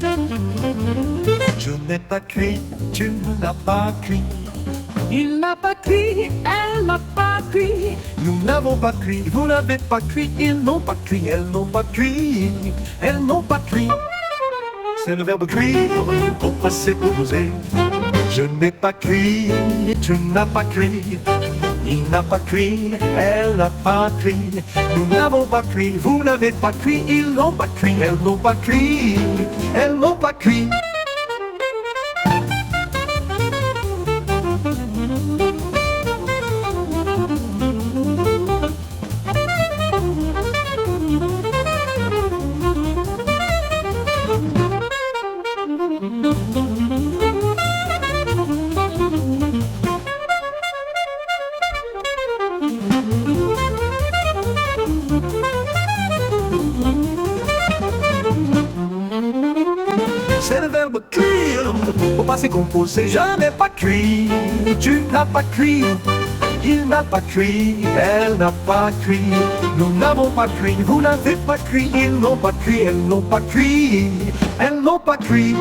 Je n'ai pas crié, tu n'as pas crié. Il n'a pas crié, elle n'a pas crié. Nous n'avons pas crié, vous n'avez pas crié. Ils n'ont pas crié, elles n'ont pas crié. Elles n'ont pas crié. C'est le verbe crier au passé composé. Je n'ai pas crié, tu n'as pas crié. Il n'a pas crié, elle n'a pas crié. Nous n'avons pas crié, vous n'avez pas crié. Ils n'ont pas crié, elles n'ont pas crié. Elles n'ont pas crié. C'est le verbe cuire au passé composé. Je n'ai pas crié, tu n'as pas crié. Il n'a pas crié, elle n'a pas crié. Nous n'avons pas crié, vous n'avez pas crié. Ils n'ont pas crié, elles n'ont pas crié. Elles n'ont pas crié.